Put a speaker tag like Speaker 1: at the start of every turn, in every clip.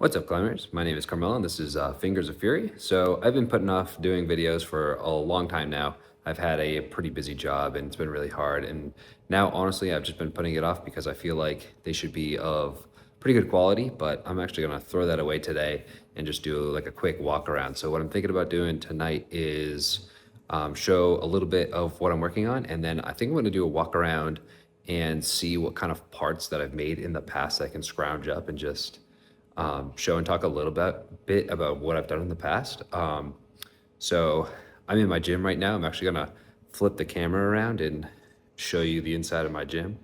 Speaker 1: What's up, climbers? My name is Carmelo, and this is Fingers of Fury. So I've been putting off doing videos for a long time now. I've had a pretty busy job, and it's been really hard. And now, honestly, I've just been putting it off because I feel like they should be of pretty good quality. But I'm actually gonna throw that away today and just do like a quick walk around. So what I'm thinking about doing tonight is show a little bit of what I'm working on, and then I think I'm gonna do a walk around and see what kind of parts that I've made in the past that I can scrounge up and just show and talk a little bit about what I've done in the past. So I'm in my gym right now. I'm actually gonna flip the camera around and show you the inside of my gym.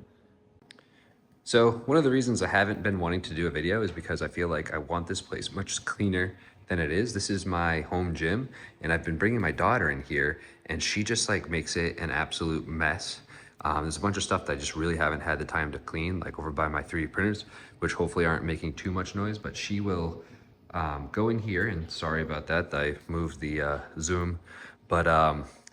Speaker 1: So one of the reasons I haven't been wanting to do a video is because I feel like I want this place much cleaner than it is. This is my home gym, and I've been bringing my daughter in here, and she just like makes it an absolute mess. There's a bunch of stuff that I just really haven't had the time to clean, like over by my 3D printers, which hopefully aren't making too much noise, but she will go in here, and sorry about that, I moved the zoom, but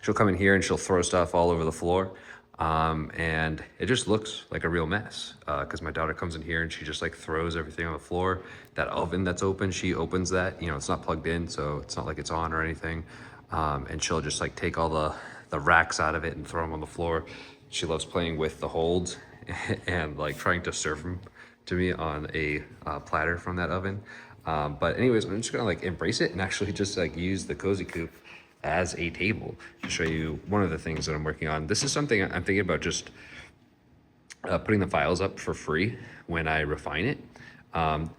Speaker 1: she'll come in here and she'll throw stuff all over the floor. And it just looks like a real mess because my daughter comes in here and she just like throws everything on the floor. That oven that's open, she opens that, you know, it's not plugged in, so it's not like it's on or anything. And she'll just like take all the racks out of it and throw them on the floor. She loves playing with the holds and like trying to serve them to me on a platter from that oven. But anyways, I'm just gonna like embrace it and actually just like use the Cozy Coop as a table to show you one of the things that I'm working on. This is something I'm thinking about just putting the files up for free when I refine it.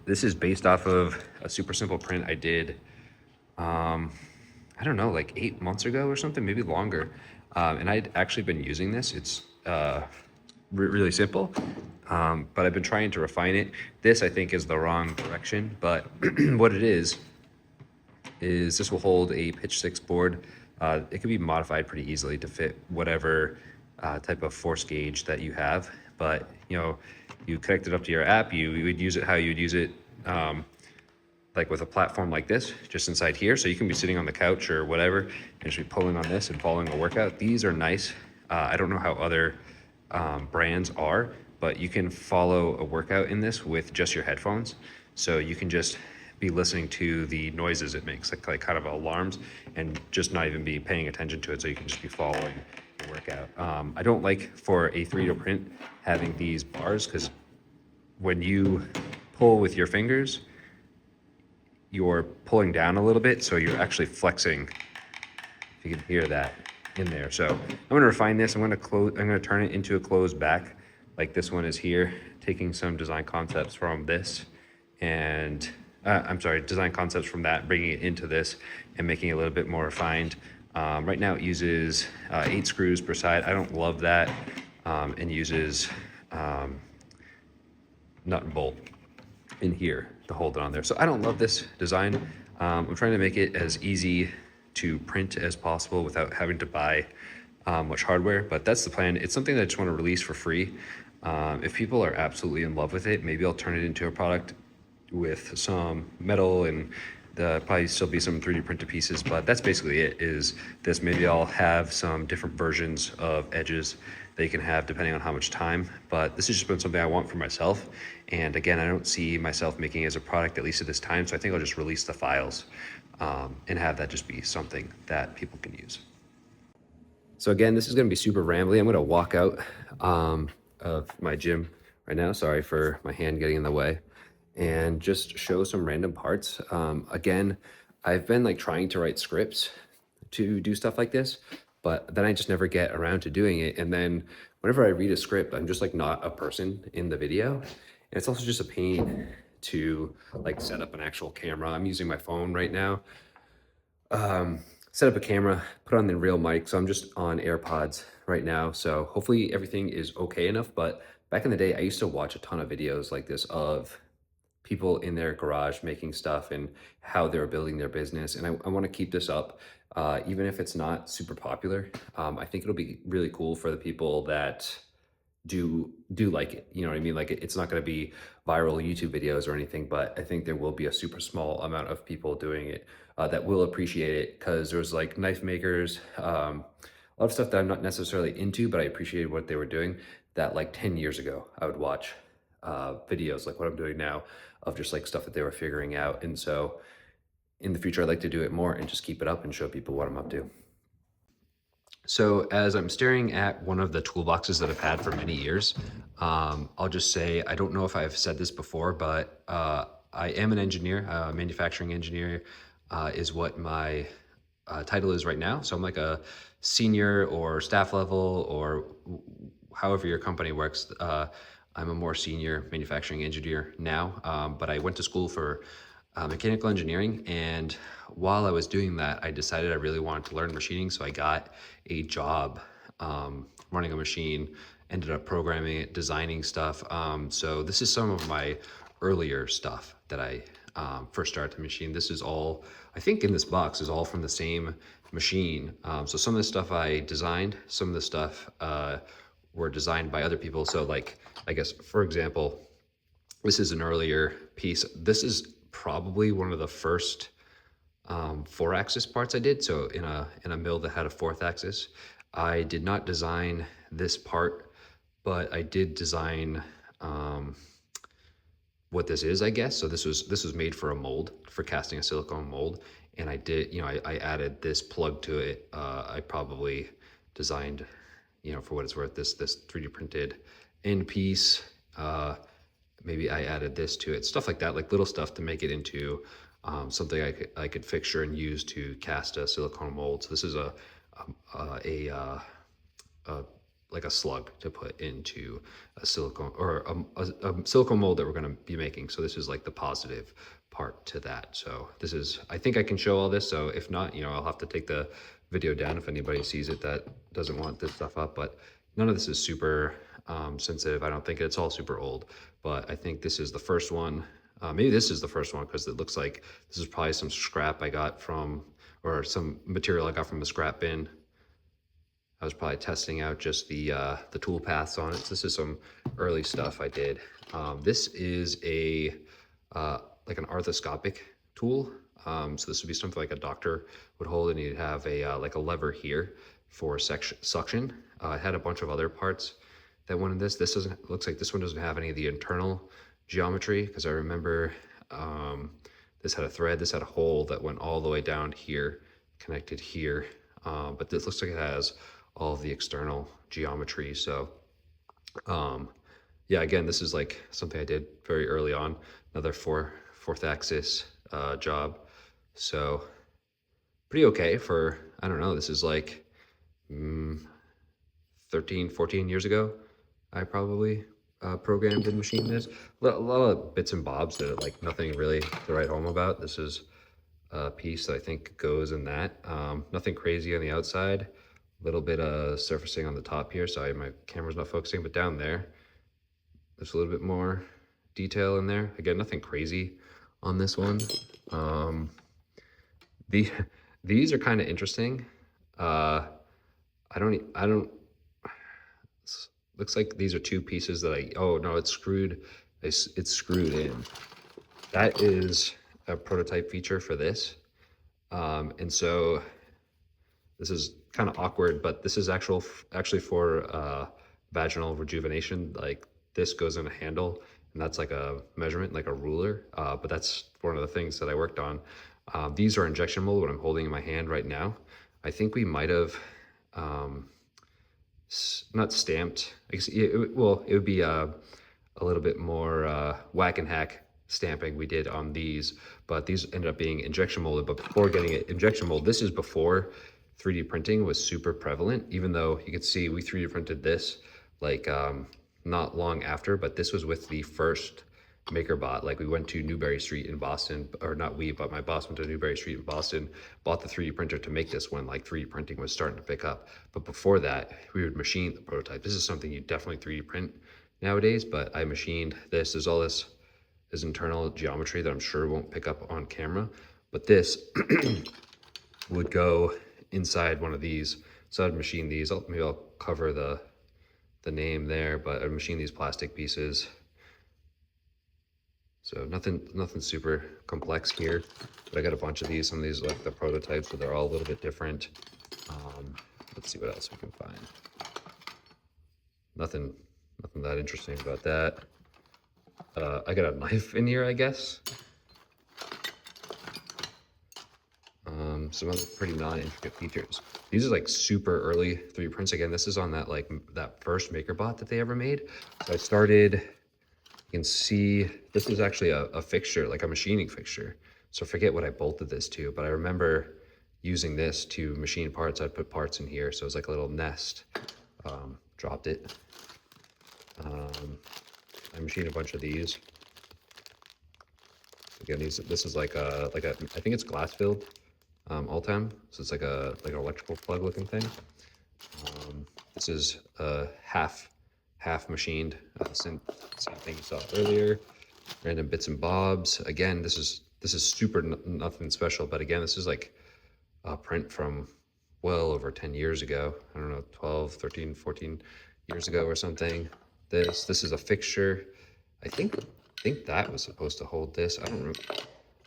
Speaker 1: This is based off of a super simple print I did, I don't know, like 8 months ago or something, maybe longer. And I'd actually been using this. It's really simple, but I've been trying to refine it. This I think is the wrong direction, but what it is this will hold a pitch 6 board. It can be modified pretty easily to fit whatever type of force gauge that you have. But you know, you connect it up to your app, you would use it how you'd use it like with a platform like this, just inside here. So you can be sitting on the couch or whatever and just be pulling on this and following a workout. These are nice. I don't know how other brands are, but you can follow a workout in this with just your headphones. So you can just be listening to the noises it makes, like kind of alarms, and just not even be paying attention to it. So you can just be following the workout. I don't like for a 3D print having these bars because when you pull with your fingers, you're pulling down a little bit. So you're actually flexing, if you can hear that in there. So I'm going to refine this. I'm going to turn it into a closed back like this one is here, taking some design concepts from this and design concepts from that, bringing it into this and making it a little bit more refined. Right now it uses 8 screws per side. I don't love that, and uses nut and bolt in here to hold it on there. So I don't love this design. I'm trying to make it as easy to print as possible without having to buy much hardware, but that's the plan. It's something that I just want to release for free. If people are absolutely in love with it, maybe I'll turn it into a product with some metal, and probably still be some 3D printed pieces, but that's basically it. Is this, maybe I'll have some different versions of edges that you can have depending on how much time, but this has just been something I want for myself. And again, I don't see myself making it as a product, at least at this time, so I think I'll just release the files and have that just be something that people can use. So again, this is going to be super rambly. I'm going to walk out of my gym right now. Sorry for my hand getting in the way. And just show some random parts. Again, I've been like trying to write scripts to do stuff like this, but then I just never get around to doing it. And then whenever I read a script, I'm just like not a person in the video. And it's also just a pain to like set up an actual camera. I'm using my phone right now. Set up a camera, put on the real mic. So I'm just on AirPods right now. So hopefully everything is okay enough. But back in the day, I used to watch a ton of videos like this of people in their garage making stuff and how they're building their business. And I want to keep this up, even if it's not super popular. I think it'll be really cool for the people that do like it. You know what I mean? Like it's not going to be viral YouTube videos or anything, but I think there will be a super small amount of people doing it that will appreciate it, because there's like knife makers, a lot of stuff that I'm not necessarily into, but I appreciated what they were doing that like 10 years ago I would watch. videos like what I'm doing now of just like stuff that they were figuring out. And so in the future, I'd like to do it more and just keep it up and show people what I'm up to. So as I'm staring at one of the toolboxes that I've had for many years, I'll just say, I don't know if I've said this before, but I am an engineer, manufacturing engineer is what my title is right now. So I'm like a senior or staff level or however your company works. I'm a more senior manufacturing engineer now, but I went to school for mechanical engineering. And while I was doing that, I decided I really wanted to learn machining. So I got a job running a machine, ended up programming it, designing stuff. So this is some of my earlier stuff that I first started to machine. This is all, I think in this box is all from the same machine. So some of the stuff I designed, some of the stuff were designed by other people. So like, I guess, for example, this is an earlier piece. This is probably one of the first 4-axis parts I did. So in a mill that had a 4th axis, I did not design this part, but I did design what this is, I guess. So this was made for a mold, for casting a silicone mold. And I did, I added this plug to it. I probably designed, for what it's worth, this 3D printed end piece. Maybe I added this to it, stuff like that, like little stuff to make it into something I could fixture and use to cast a silicone mold. So this is like a slug to put into a silicone or a silicone mold that we're going to be making. So this is like the positive part to that. So this is, I think I can show all this. So if not, I'll have to take the video down if anybody sees it that doesn't want this stuff up. But none of this is super sensitive. I don't think it's all super old, but I think this is the first one. Maybe this is the first one because it looks like this is probably some scrap I got from, or some material I got from the scrap bin. I was probably testing out just the tool paths on it. So this is some early stuff I did. This is a like an arthroscopic tool. So this would be something like a doctor would hold, and you'd have a like a lever here for suction. It had a bunch of other parts that went in this. This doesn't, looks like this one doesn't have any of the internal geometry, because I remember this had a thread, this had a hole that went all the way down here, connected here. But this looks like it has all of the external geometry. So yeah, again, this is like something I did very early on, another 4th axis job. So pretty okay for, I don't know, this is like 13, 14 years ago. I probably programmed and machined this. A lot of bits and bobs that are like nothing really to write home about. This is a piece that I think goes in that. Nothing crazy on the outside. A little bit of surfacing on the top here. Sorry, my camera's not focusing, but down there, there's a little bit more detail in there. Again, nothing crazy on this one. These are kind of interesting. I don't, looks like these are 2 pieces that oh no, it's screwed. It's screwed in. That is a prototype feature for this. And so this is kind of awkward, but this is actually for vaginal rejuvenation. Like this goes in a handle, and that's like a measurement, like a ruler. But that's one of the things that I worked on. These are injection mold, what I'm holding in my hand right now. I think we might have not stamped. I guess it would be a little bit more whack and hack stamping we did on these, but these ended up being injection molded. But before getting it injection mold, this is before 3D printing was super prevalent, even though you could see we 3D printed this like not long after, but this was with the first MakerBot. Like we went to Newbury Street in Boston, or not we, but my boss went to Newbury Street in Boston, bought the 3D printer to make this when like 3D printing was starting to pick up. But before that, we would machine the prototype. This is something you definitely 3D print nowadays, but I machined this. There's all this internal geometry that I'm sure won't pick up on camera, but this would go inside one of these. So I'd machine these. Maybe I'll cover the name there, but I'd machine these plastic pieces. So nothing super complex here, but I got a bunch of these. Some of these are like the prototypes, so they're all a little bit different. Let's see what else we can find. Nothing that interesting about that. I got a knife in here, I guess. Some other pretty non-intricate features. These are like super early 3D prints. Again, this is on that like that first MakerBot that they ever made. So I started, you can see this is actually a fixture, like a machining fixture. So forget what I bolted this to, but I remember using this to machine parts. I'd put parts in here. So it was like a little nest. Dropped it. I machined a bunch of these. Again, this is like a I think it's glass filled. Ultem, so it's like an electrical plug looking thing. This is half machined, same thing you saw earlier. Random bits and bobs. Again, this is super nothing special, but again, this is like a print from well over 10 years ago. I don't know, 12, 13, 14 years ago or something. This is a fixture. I think that was supposed to hold this. I don't know.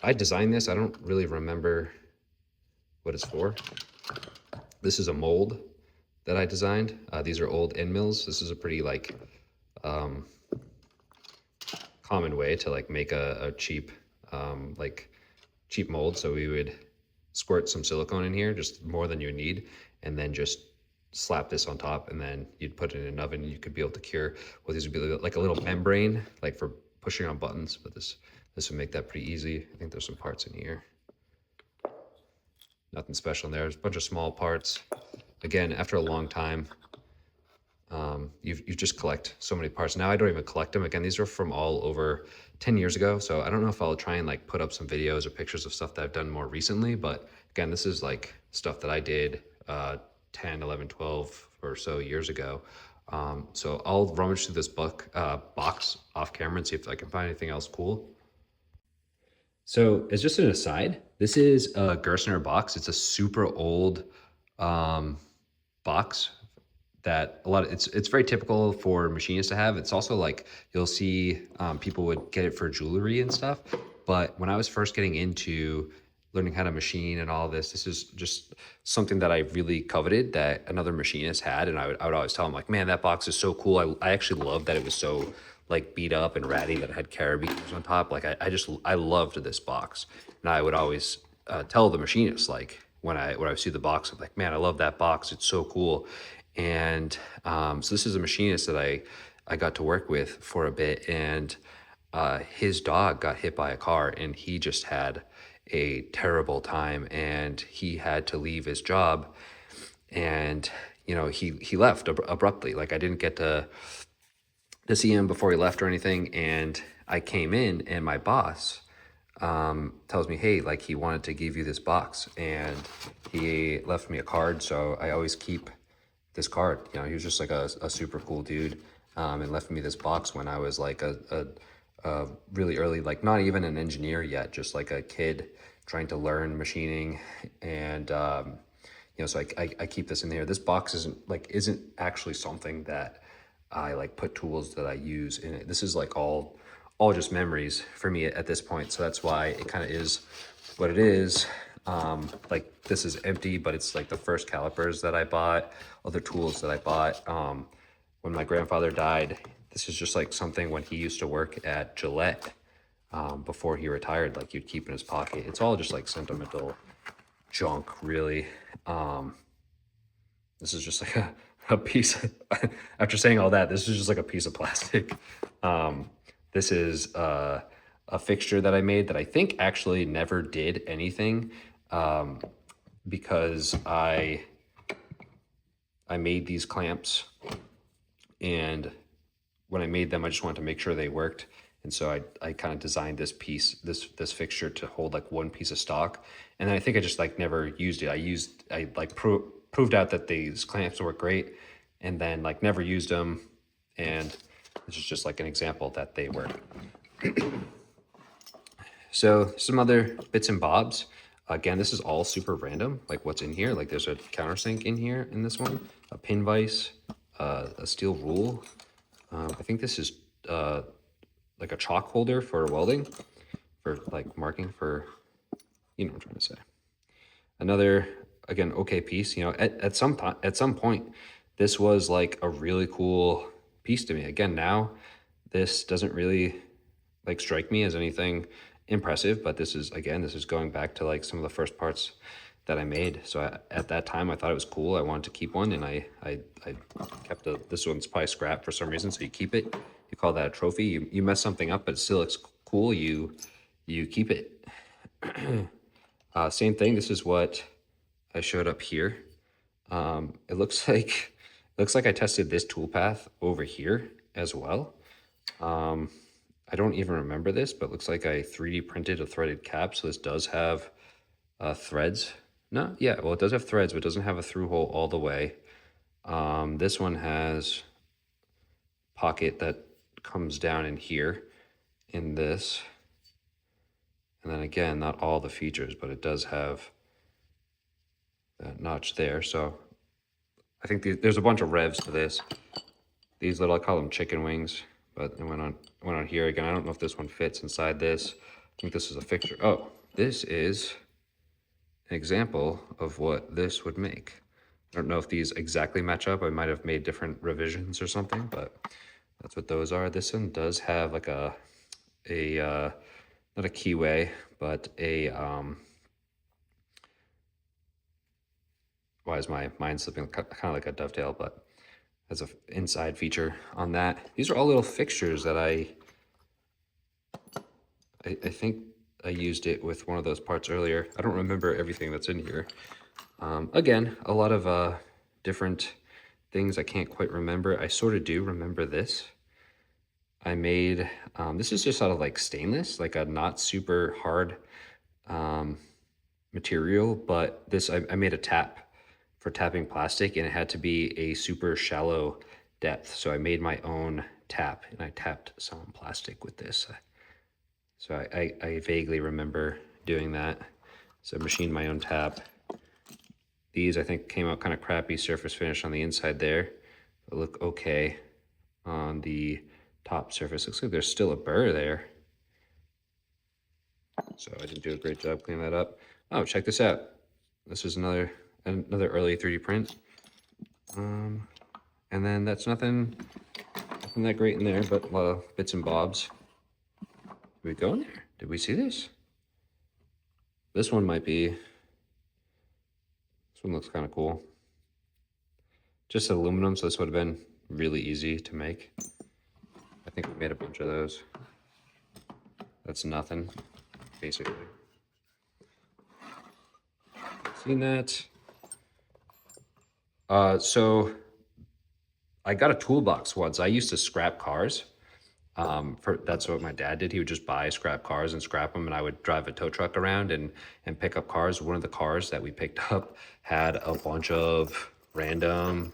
Speaker 1: I designed this. I don't really remember what it's for. This is a mold that I designed. These are old end mills. This is a pretty like common way to like make a cheap cheap mold. So we would squirt some silicone in here, just more than you need, and then just slap this on top, and then you'd put it in an oven. You could be able to cure what these would be like a little membrane, like for pushing on buttons. But this would make that pretty easy. I think there's some parts in here. Nothing special in there. There's a bunch of small parts. Again, after a long time, you just collect so many parts. Now I don't even collect them. Again, these are from all over 10 years ago. So I don't know if I'll try and like put up some videos or pictures of stuff that I've done more recently. But again, this is like stuff that I did 10, 11, 12 or so years ago. So I'll rummage through this box off camera and see if I can find anything else cool. So as just an aside, this is a Gerstner box. It's a super old box that it's very typical for machinists to have. It's also like you'll see people would get it for jewelry and stuff. But when I was first getting into learning how to machine and all this is just something that I really coveted that another machinist had. And I would always tell him like, man, that box is so cool. I actually loved that it was so like beat up and ratty that it had carabiners on top. Like I loved this box. And I would always tell the machinist, like when I would see the box, I'm like, man, I love that box. It's so cool. And so this is a machinist that I got to work with for a bit, and his dog got hit by a car, and he just had a terrible time, and he had to leave his job, and you know he left abruptly. Like I didn't get to see him before he left or anything, and I came in, and my boss tells me, hey, like he wanted to give you this box, and he left me a card, so I always keep this card. You know, he was just like a super cool dude, and left me this box when I was like a really early, like not even an engineer yet, just like a kid trying to learn machining. And you know, so I keep this in here. This box isn't actually something that I like put tools that I use in it. This is like all just memories for me at this point. So that's why it kind of is what it is. Like this is empty, but it's like the first calipers that I bought, other tools that I bought. When my grandfather died, this is just like something when he used to work at Gillette, before he retired, like you'd keep in his pocket. It's all just like sentimental junk, really. This is just like a piece of, after saying all that, this is just like a piece of plastic. This is a fixture that I made that I think actually never did anything, because I made these clamps, and when I made them, I just wanted to make sure they worked. And so I kind of designed this piece, this fixture to hold like one piece of stock. And then I think I just like never used it. I like proved out that these clamps work great, and then like never used them. And this is just like an example that they work. So some other bits and bobs. Again, this is all super random, like what's in here. Like there's a countersink in here in this one, a pin vise, a steel rule. I think this is like a chalk holder for welding, for like marking for, you know what I'm trying to say. Another, again, okay piece. You know, at some point, this was like a really cool piece to me. Again, now this doesn't really like strike me as anything impressive, but this is, again, this is going back to like some of the first parts that I made. So at that time, I thought it was cool. I wanted to keep one, and I kept this one's probably scrap for some reason. So you keep it. You call that a trophy. You mess something up, but it still looks cool. You keep it. Same thing. This is what I showed up here. It looks like I tested this toolpath over here as well. I don't even remember this, but it looks like I 3D printed a threaded cap. So this does have threads. No, yeah, well, it does have threads, but it doesn't have a through hole all the way. This one has pocket that comes down in here in this. And then again, not all the features, but it does have that notch there. So I think there's a bunch of revs to this. These little, I call them chicken wings, but it went on here again. I don't know if this one fits inside this. I think this is a fixture. Oh, this is an example of what this would make. I don't know if these exactly match up. I might have made different revisions or something, but that's what those are. This one does have like a not a keyway, but a why is my mind slipping? Kind of like a dovetail, but has a inside feature on that. These are all little fixtures that I think I used it with one of those parts earlier. I don't remember everything that's in here. Again, a lot of different things I can't quite remember. I sort of do remember this. I made, this is just out of like stainless, like a not super hard material, but this, I made a tap for tapping plastic, and it had to be a super shallow depth. So I made my own tap, and I tapped some plastic with this. So I vaguely remember doing that. So I machined my own tap. These I think came out kind of crappy surface finish on the inside there, but look okay on the top surface. Looks like there's still a burr there. So I didn't do a great job cleaning that up. Oh, check this out. This is another early 3D print. And then that's nothing that great in there, but a lot of bits and bobs. Did we go in there? Did we see this? This one might be, this one looks kind of cool. Just aluminum, so this would have been really easy to make. I think we made a bunch of those. That's nothing, basically. Seen that? So I got a toolbox once. I used to scrap cars. That's what my dad did. He would just buy scrap cars and scrap them, and I would drive a tow truck around and pick up cars. One of the cars that we picked up had a bunch of random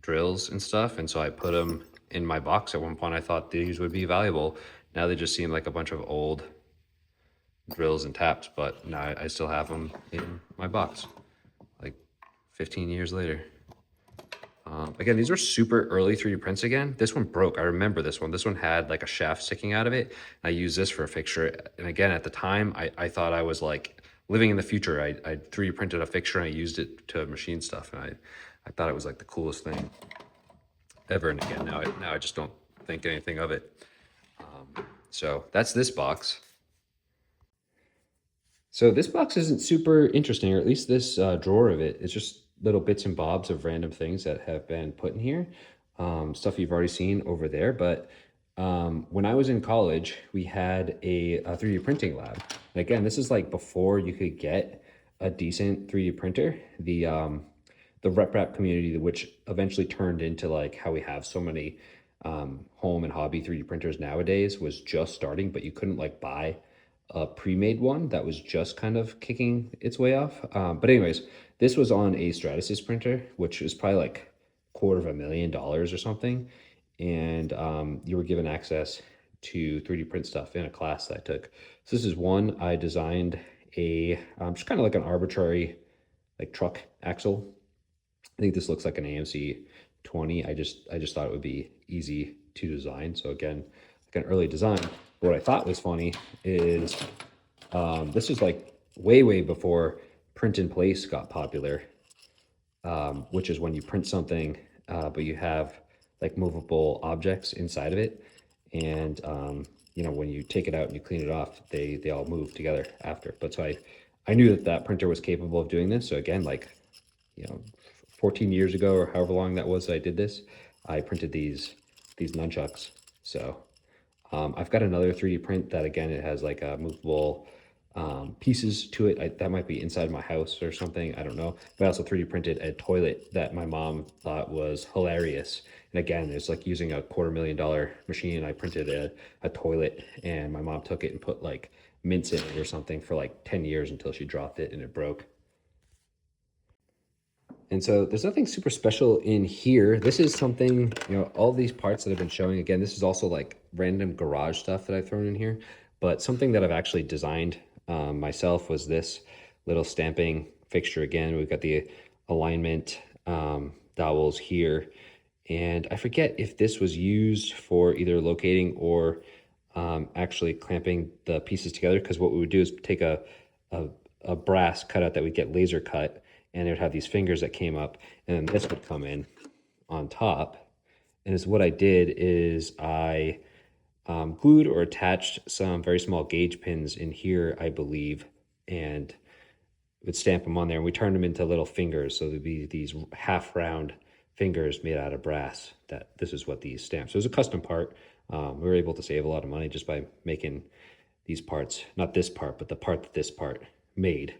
Speaker 1: drills and stuff, and so I put them in my box. At one point I thought these would be valuable. Now they just seem like a bunch of old drills and taps, but now I still have them in my box like 15 years later. Again, these were super early 3D prints again. This one broke. I remember this one. This one had like a shaft sticking out of it. I used this for a fixture. And again, at the time, I thought I was like living in the future. I 3D printed a fixture and I used it to machine stuff. And I thought it was like the coolest thing ever. And again, now I just don't think anything of it. So that's this box. So this box isn't super interesting, or at least this drawer of it. It's just little bits and bobs of random things that have been put in here. Stuff you've already seen over there. But when I was in college, we had a 3D printing lab. And again, this is like before you could get a decent 3D printer. The RepRap community, which eventually turned into like how we have so many home and hobby 3D printers nowadays, was just starting, but you couldn't like buy a pre-made one. That was just kind of kicking its way off. But anyways, this was on a Stratasys printer, which was probably like $250,000 or something. And you were given access to 3D print stuff in a class that I took. So this is one. I designed a just kind of like an arbitrary like truck axle. I think this looks like an AMC 20. I just thought it would be easy to design. So again, like an early design. What I thought was funny is this is like way before print in place got popular, which is when you print something, but you have like movable objects inside of it. And you know, when you take it out and you clean it off, they all move together after. But so I knew that that printer was capable of doing this. So again, like, you know, 14 years ago or however long that was that I did this, I printed these nunchucks. So I've got another 3D print that again, it has like a movable pieces to it. That might be inside my house or something. I don't know. But I also 3D printed a toilet that my mom thought was hilarious. And again, it's like using a $250,000 machine. I printed a toilet and my mom took it and put like mints in it or something for like 10 years until she dropped it and it broke. And so there's nothing super special in here. This is something, you know, all these parts that I've been showing, again, this is also like random garage stuff that I've thrown in here. But something that I've actually designed myself was this little stamping fixture. Again, we've got the alignment dowels here. And I forget if this was used for either locating or actually clamping the pieces together. Because what we would do is take a brass cutout that we get laser cut, and it would have these fingers that came up, and then this would come in on top. And is what I did is I glued or attached some very small gauge pins in here, I believe, and would stamp them on there. And we turned them into little fingers, so there'd be these half round fingers made out of brass. That this is what these stamps. So it was a custom part. We were able to save a lot of money just by making these parts, not this part, but the part that this part made.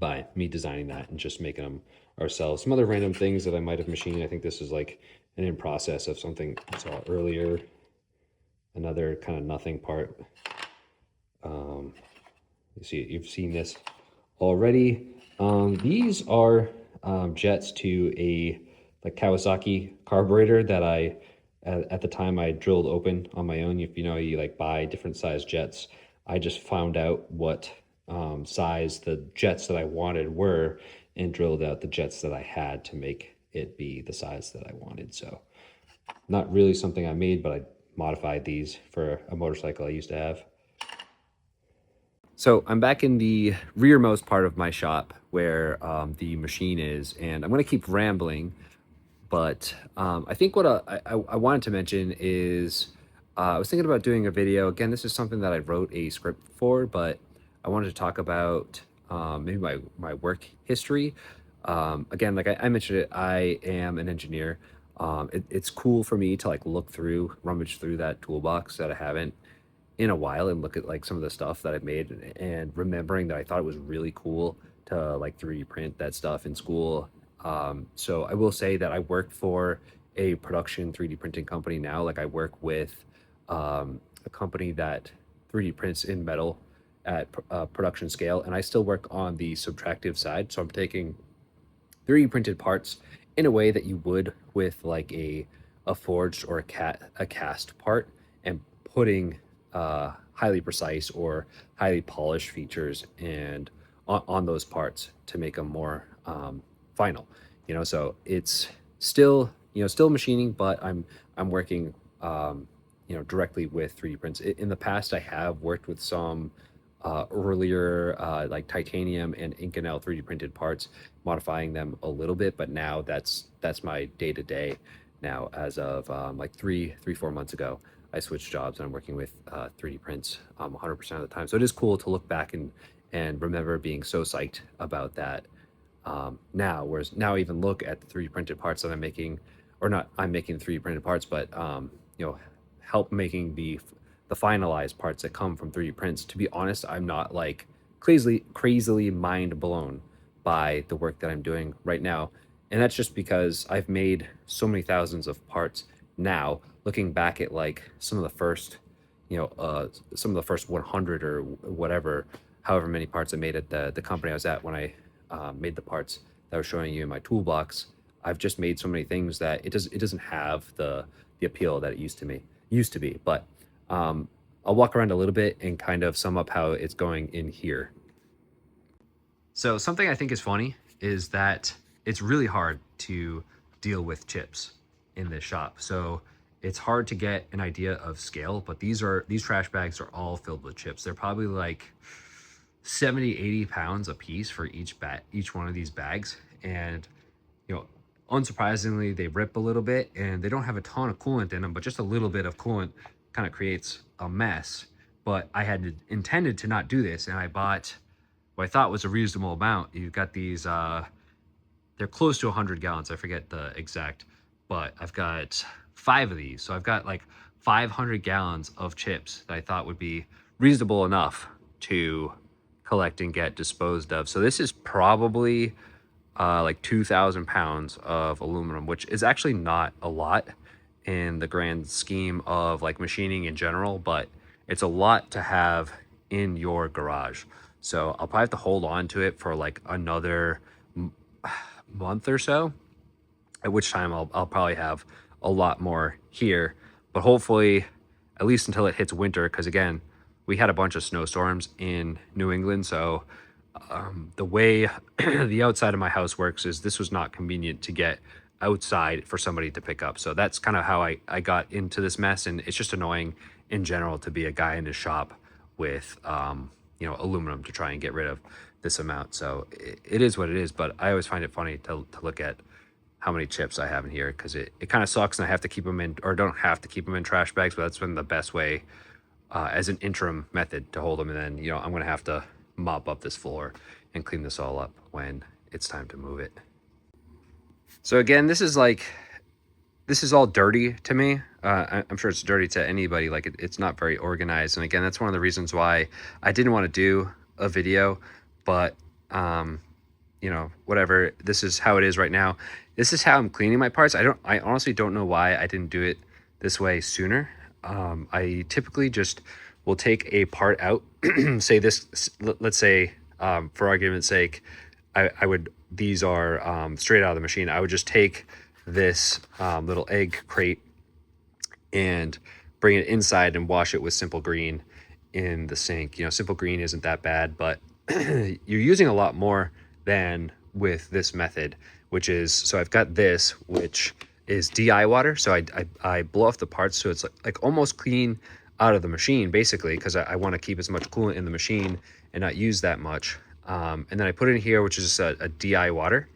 Speaker 1: By me designing that and just making them ourselves. Some other random things that I might have machined. I think this is like an in process of something I saw earlier. Another kind of nothing part. You see, you've seen this already. These are jets to a like Kawasaki carburetor that I at the time I drilled open on my own. If you know, you like buy different size jets. I just found out what size the jets that I wanted were and drilled out the jets that I had to make it be the size that I wanted. So not really something I made, but I modified these for a motorcycle I used to have. So I'm back in the rearmost part of my shop where the machine is, and I'm going to keep rambling, but I think what I wanted to mention is I was thinking about doing a video. Again, this is something that I wrote a script for, but I wanted to talk about maybe my work history. Again, like I mentioned it, I am an engineer. It's cool for me to like rummage through that toolbox that I haven't in a while and look at like some of the stuff that I've made and remembering that I thought it was really cool to like 3D print that stuff in school. So I will say that I work for a production 3D printing company now. Like I work with a company that 3D prints in metal at production scale, and I still work on the subtractive side. So I'm taking 3D printed parts in a way that you would with like a forged or a cast part, and putting highly precise or highly polished features and on those parts to make them more final. You know, so it's still, you know, still machining, but I'm working you know, directly with 3D prints. In the past, I have worked with some earlier like titanium and Inconel 3D printed parts, modifying them a little bit, but now that's my day to day now. As of like 4 months ago, I switched jobs and I'm working with 3D prints 100% of the time. So it is cool to look back and remember being so psyched about that now. Whereas now I even look at the 3D printed parts that I'm making, or not I'm making 3D printed parts, but you know, help making the finalized parts that come from 3D prints. To be honest, I'm not like crazily mind blown by the work that I'm doing right now. And that's just because I've made so many thousands of parts now, looking back at like some of the first, you know, some of the first 100 or whatever, however many parts I made at the company I was at when I made the parts that I was showing you in my toolbox. I've just made so many things that it doesn't have the appeal that it used to be. But I'll walk around a little bit and kind of sum up how it's going in here. So something I think is funny is that it's really hard to deal with chips in this shop. So it's hard to get an idea of scale, but these trash bags are all filled with chips. They're probably like 70-80 pounds a piece for each one of these bags. And you know, unsurprisingly, they rip a little bit and they don't have a ton of coolant in them, but just a little bit of coolant kind of creates a mess. But I had intended to not do this, and I bought what I thought was a reasonable amount. You've got these, they're close to 100 gallons. I forget the exact, but I've got 5 of these. So I've got like 500 gallons of chips that I thought would be reasonable enough to collect and get disposed of. So this is probably like 2,000 pounds of aluminum, which is actually not a lot in the grand scheme of like machining in general, but it's a lot to have in your garage. So I'll probably have to hold on to it for like another month or so, at which time I'll probably have a lot more here. But hopefully, at least until it hits winter, because again, we had a bunch of snowstorms in New England. So the way the outside of my house works is this was not convenient to get outside for somebody to pick up. So that's kind of how I got into this mess. And it's just annoying in general to be a guy in his shop with, aluminum to try and get rid of this amount. So it is what it is, but I always find it funny to look at how many chips I have in here, because it kind of sucks and I have to keep them in, or don't have to keep them in trash bags, but that's been the best way as an interim method to hold them. And then, I'm going to have to mop up this floor and clean this all up when it's time to move it. So again, this is all dirty to me. I'm sure it's dirty to anybody. Like it's not very organized. And again, that's one of the reasons why I didn't want to do a video, but whatever, this is how it is right now. This is how I'm cleaning my parts. I honestly don't know why I didn't do it this way sooner. I typically just will take a part out, say this, let's say, for argument's sake, these are straight out of the machine. I would just take this little egg crate and bring it inside and wash it with Simple Green in the sink. Simple Green isn't that bad, but you're using a lot more than with this method, which is, so I've got this, which is DI water. So I blow off the parts so it's like almost clean out of the machine, basically, because I want to keep as much coolant in the machine and not use that much. And then I put it in here, which is just a DI water,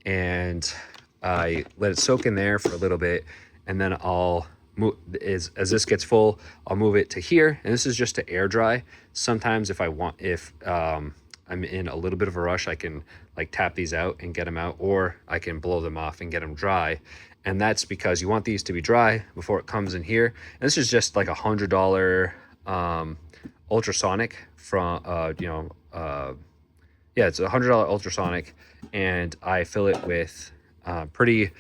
Speaker 1: and I let it soak in there for a little bit, and then I'll move, as this gets full, I'll move it to here, and this is just to air dry. Sometimes if I'm in a little bit of a rush, I can like tap these out and get them out, or I can blow them off and get them dry. And that's because you want these to be dry before it comes in here. And this is just like $100 ultrasonic from it's a $100 ultrasonic, and I fill it with pretty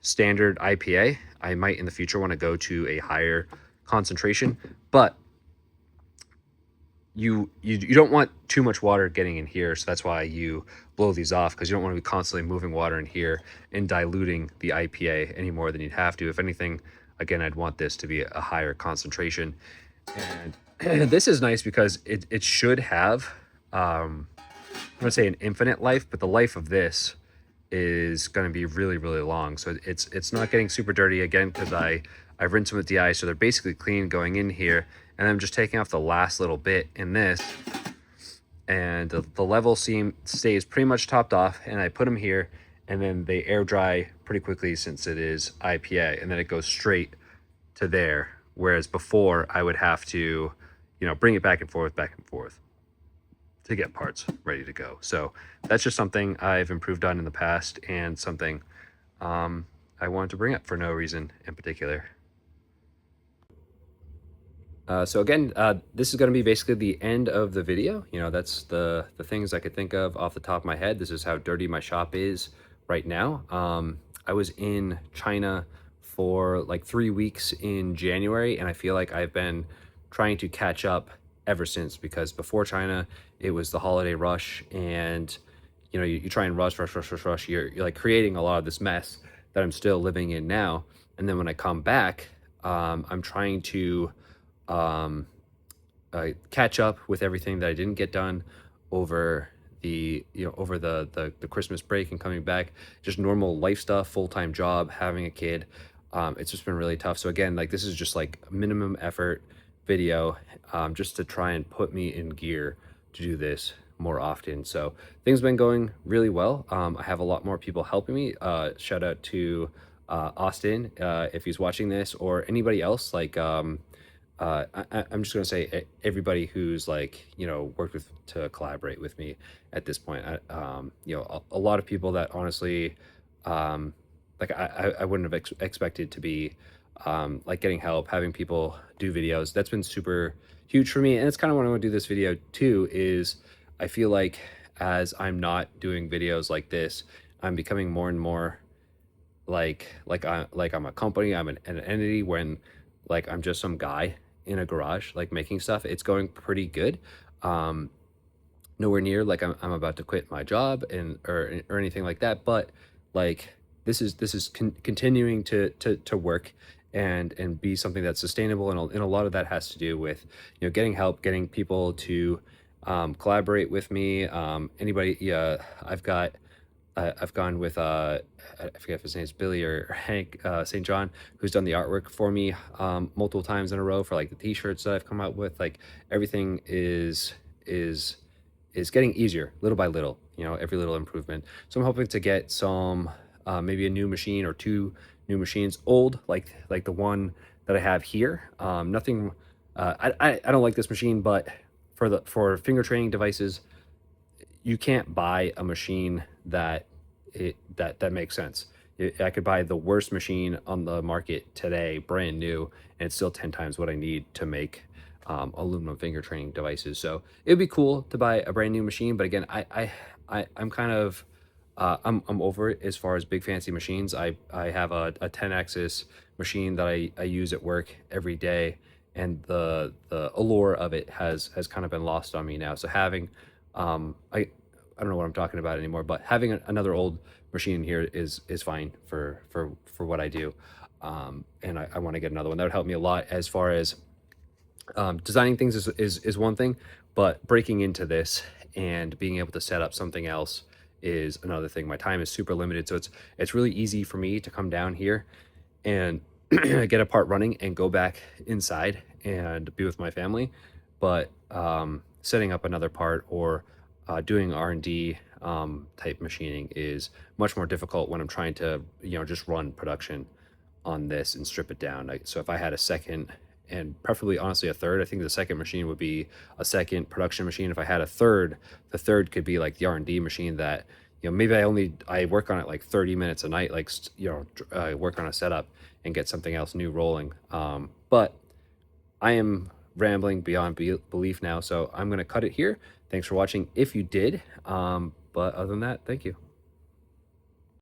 Speaker 1: standard IPA. I might in the future want to go to a higher concentration, but you don't want too much water getting in here, so that's why you blow these off, because you don't want to be constantly moving water in here and diluting the IPA any more than you'd have to. If anything, again, I'd want this to be a higher concentration. And this is nice because it should have I'm gonna say an infinite life, but the life of this is going to be really, really long. So it's not getting super dirty again, because I rinsed them with DI, so they're basically clean going in here. And I'm just taking off the last little bit in this, and the level stays pretty much topped off, and I put them here, and then they air dry pretty quickly since it is IPA, and then it goes straight to there. Whereas before I would have to, bring it back and forth to get parts ready to go. So that's just something I've improved on in the past, and something I wanted to bring up for no reason in particular. So again, this is going to be basically the end of the video. That's the things I could think of off the top of my head. This is how dirty my shop is right now. I was in China for like 3 weeks in January, and I feel like I've been trying to catch up ever since, because before China, it was the holiday rush, and you try and rush. You're like creating a lot of this mess that I'm still living in now. And then when I come back, I'm trying to catch up with everything that I didn't get done over the Christmas break and coming back. Just normal life stuff, full-time job, having a kid. It's just been really tough. So again, like this is just like minimum effort video, just to try and put me in gear to do this more often. So things have been going really well. I have a lot more people helping me. Shout out to Austin, if he's watching this, or anybody else, like I'm just gonna say everybody who's like, you know, worked with to collaborate with me at this point. You know, a lot of people that honestly, um, like I wouldn't have expected to be like getting help, having people do videos. That's been super huge for me, and it's kind of what I want to do this video too. Is I feel like as I'm not doing videos like this, I'm becoming more and more like I'm a company, I'm an entity when like I'm just some guy in a garage like making stuff. It's going pretty good. Um, Nowhere near like I'm about to quit my job and or anything like that, but like this is continuing to work and be something that's sustainable, and a lot of that has to do with, you know, getting help, getting people to collaborate with me. Anybody, yeah, I've gone with I forget if his name's Billy or Hank St. John, who's done the artwork for me multiple times in a row for like the t-shirts that I've come out with. Like everything is is getting easier little by little, you know, every little improvement. So I'm hoping to get some maybe a new machine or two new machines, old like the one that I have here. Nothing I don't like this machine, but for finger training devices, you can't buy a machine that makes sense. I could buy the worst machine on the market today, brand new, and it's still 10 times what I need to make aluminum finger training devices. So it'd be cool to buy a brand new machine, but again, I'm kind of I'm over it as far as big fancy machines. I have a 10 axis machine that I use at work every day, and the allure of it has kind of been lost on me now. So having I don't know what I'm talking about anymore, but having another old machine here is fine for what I do. And I want to get another one. That would help me a lot as far as designing things is one thing, but breaking into this and being able to set up something else is another thing. My time is super limited, so it's really easy for me to come down here and get a part running and go back inside and be with my family. But setting up another part or doing R&D type machining is much more difficult when I'm trying to, you know, just run production on this and strip it down. So if I had a second, and preferably honestly a third, I think the second machine would be a second production machine. If I had a third, the third could be like the R&D machine that, you know, maybe I work on it like 30 minutes a night, like, you know, work on a setup and get something else new rolling. But I am rambling beyond belief now, so I'm going to cut it here. Thanks for watching if you did. But other than that, thank you.